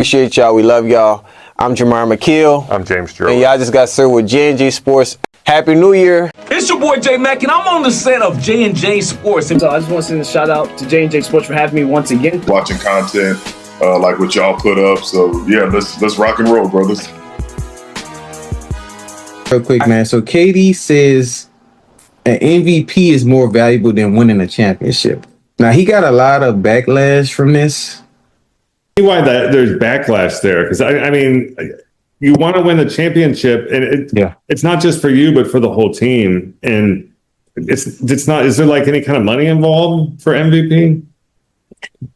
Appreciate y'all. We love y'all. I'm Jamar McKeel. I'm James Joe. And y'all just got served with J&J Sports. Happy New Year. It's your boy J Mack, and I'm on the set of J&J Sports. And so I just want to send a shout out to J&J Sports for having me once again. Watching content like what y'all put up. So yeah, let's rock and roll, brothers. Real quick, man. So KD says an MVP is more valuable than winning a championship. Now he got a lot of backlash from this. Why that there's backlash there? Because I mean, you want to win the championship, and it's not just for you, but for the whole team. And it's not. Is there like any kind of money involved for MVP?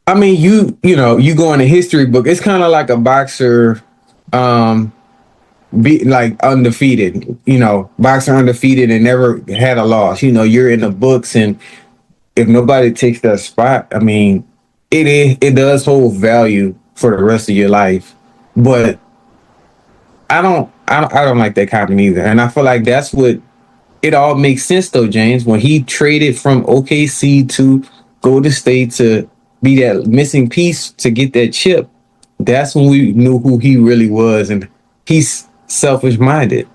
I mean, you go in the history book. It's kind of like a boxer, be like undefeated. Boxer undefeated and never had a loss. You're in the books, and if nobody takes that spot, I mean, it does hold value for the rest of your life. But I don't like that comment either. And I feel like that's what it all makes sense though, James. When he traded from OKC to Golden State to be that missing piece to get that chip, that's when we knew who he really was. And he's selfish minded.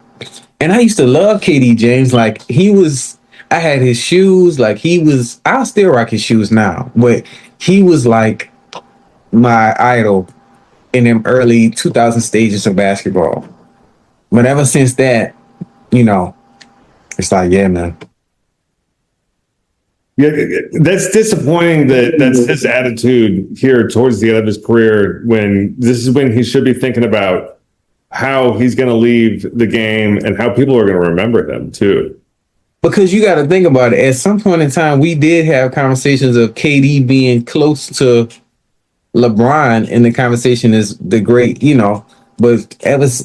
And I used to love KD, James. Like I had his shoes. I'll still rock his shoes now, but he was like my idol in them early 2000 stages of basketball. But ever since that, it's like, yeah, man. Yeah, that's disappointing that's his attitude here towards the end of his career, when this is when he should be thinking about how he's going to leave the game and how people are going to remember him too. Because you got to think about it. At some point in time, we did have conversations of KD being close to LeBron, and the conversation is the great, but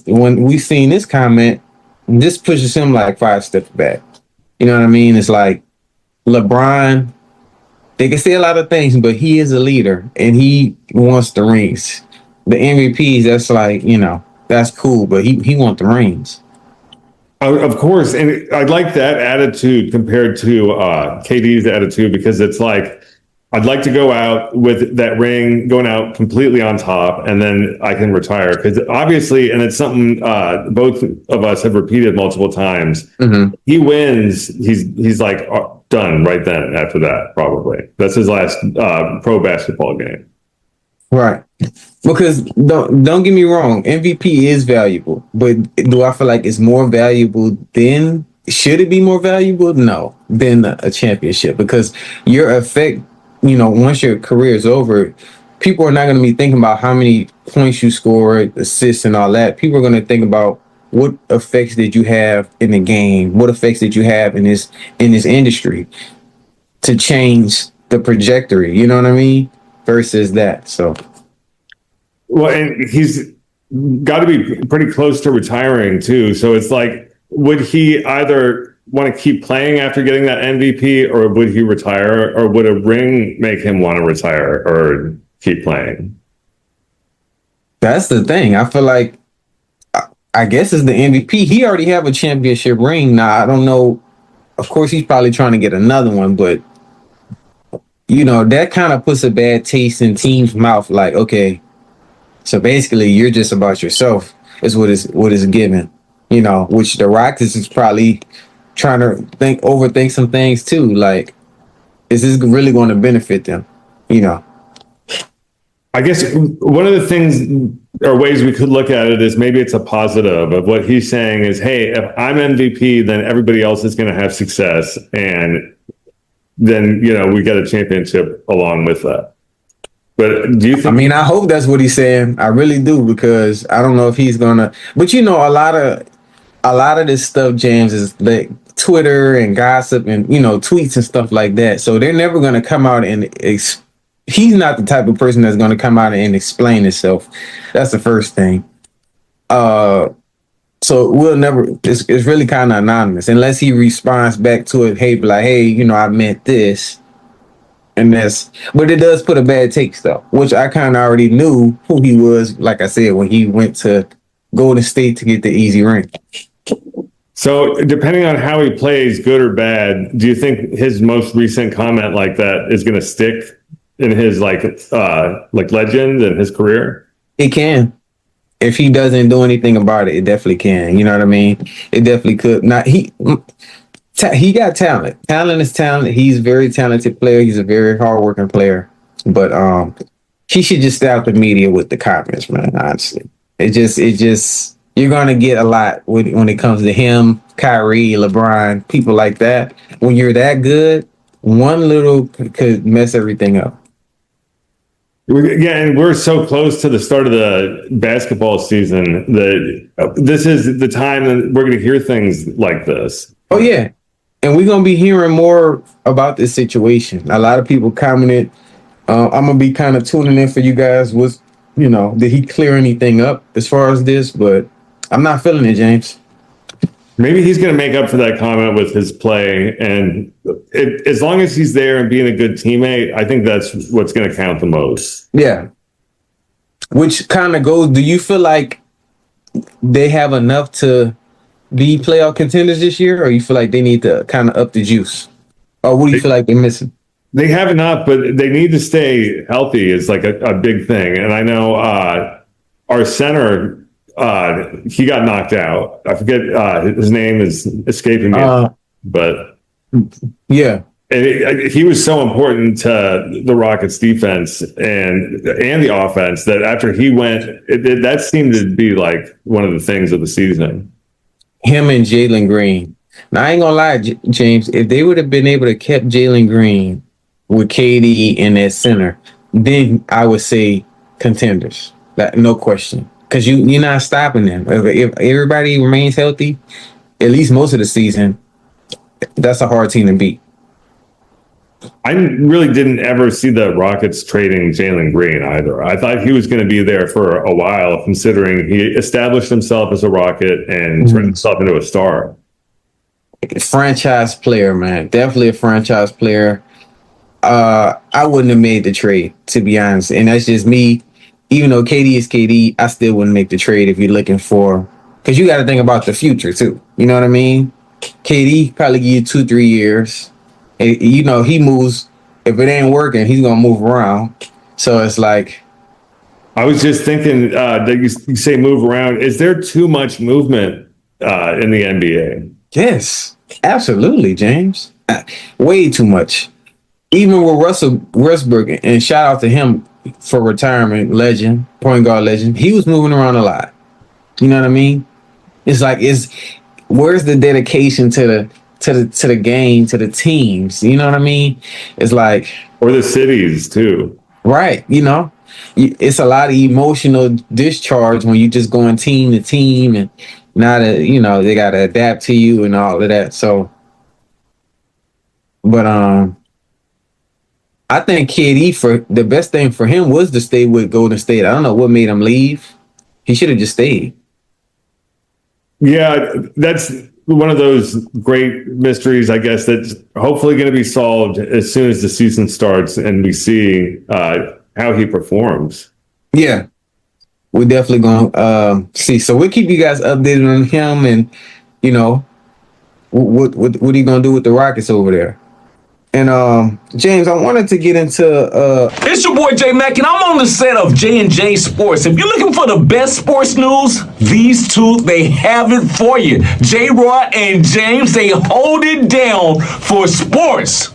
when we seen this comment, this pushes him like 5 steps back. You know what I mean? It's like LeBron, they can say a lot of things, but he is a leader and he wants the rings. The MVPs, that's like, that's cool, but he wants the rings. Of course. And I like that attitude compared to KD's attitude, because it's like, I'd like to go out with that ring, going out completely on top, and then I can retire. Because obviously, and it's something both of us have repeated multiple times, he wins, he's like done right then after that, probably. That's his last pro basketball game. Right. Because don't get me wrong, MVP is valuable, but do I feel like it's more valuable than, should it be more valuable? No, than a championship, because your effect, once your career is over, people are not going to be thinking about how many points you scored, assists and all that. People are going to think about what effects did you have in the game? What effects did you have in this industry to change the trajectory? You know what I mean? Versus that. So, well, and he's got to be pretty close to retiring too. So it's like, would he either want to keep playing after getting that MVP, or would he retire, or would a ring make him want to retire or keep playing? That's the thing. I feel like, I guess it's the MVP. He already have a championship ring. Now, I don't know. Of course, he's probably trying to get another one, but that kind of puts a bad taste in teams' mouth. Like, okay, so basically you're just about yourself is what is given, which the Rockets is probably trying to overthink some things too. Like, is this really going to benefit them? I guess one of the things or ways we could look at it is maybe it's a positive of what he's saying is, hey, if I'm MVP, then everybody else is going to have success. And then, we get a championship along with that. But do you think? I mean, I hope that's what he's saying. I really do, because I don't know if he's going to, but a lot of this stuff, James, is like Twitter and gossip and, tweets and stuff like that. So they're never going to come out and he's not the type of person that's going to come out and explain himself. That's the first thing. So we'll never, it's really kind of anonymous unless he responds back to it. Hey, like, hey, I meant this. And but it does put a bad taste though, which I kind of already knew who he was. Like I said, when he went to Golden State to get the easy ring. So depending on how he plays, good or bad, do you think his most recent comment like that is going to stick in his like legend and his career? It can. If he doesn't do anything about it, it definitely can. You know what I mean? It definitely could. Not he got talent. Talent is talent. He's a very talented player. He's a very hardworking player. But he should just stay out the media with the comments, man. Honestly, it just you're gonna get a lot when it comes to him, Kyrie, LeBron, people like that. When you're that good, one little could mess everything up. Yeah, and we're so close to the start of the basketball season that this is the time that we're going to hear things like this. Oh yeah, and we're gonna be hearing more about this situation. A lot of people commented. I'm gonna be kind of tuning in for you guys. Did he clear anything up as far as this? But I'm not feeling it, James. Maybe he's going to make up for that comment with his play, and as long as he's there and being a good teammate, I think that's what's going to count the most. Yeah. Which kind of goes. Do you feel like they have enough to be playoff contenders this year, or you feel like they need to kind of up the juice? Or what do you feel like they're missing? They have enough, but they need to stay healthy is like a big thing. And I know our center, he got knocked out. I forget his name is escaping me, but yeah, and he was so important to the Rockets defense and the offense that after he went, that seemed to be like one of the things of the season. Him and Jalen Green. Now I ain't gonna lie, James. If they would have been able to keep Jalen Green with KD in that center, then I would say contenders. That no question. Because you're not stopping them. If everybody remains healthy, at least most of the season, that's a hard team to beat. I really didn't ever see the Rockets trading Jalen Green either. I thought he was going to be there for a while, considering he established himself as a Rocket and turned himself into a star. Franchise player, man. Definitely a franchise player. I wouldn't have made the trade, to be honest. And that's just me. Even though KD is KD, I still wouldn't make the trade if you're looking for, because you got to think about the future too. You know what I mean? KD probably give you 2-3 years. And, he moves. If it ain't working, he's gonna move around. So it's like, I was just thinking that you say move around. Is there too much movement in the NBA? yes, absolutely, James. Way too much. Even with Russell Westbrook, and shout out to him for retirement, legend, point guard legend. He was moving around a lot. You know what I mean? It's like, where's the dedication to the game, to the teams? You know what I mean? It's like, or the cities too. Right. It's a lot of emotional discharge when you just going team to team, and now that they got to adapt to you and all of that. So, but I think KD, for the best thing for him was to stay with Golden State. I don't know what made him leave. He should have just stayed. Yeah, that's one of those great mysteries, I guess, that's hopefully going to be solved as soon as the season starts and we see how he performs. Yeah, we're definitely going to see. So we'll keep you guys updated on him, and what are you going to do with the Rockets over there? And James, I wanted to get into It's your boy J Mack, and I'm on the set of J&J Sports. If you're looking for the best sports news, these two, they have it for you. J Rod and James, they hold it down for sports.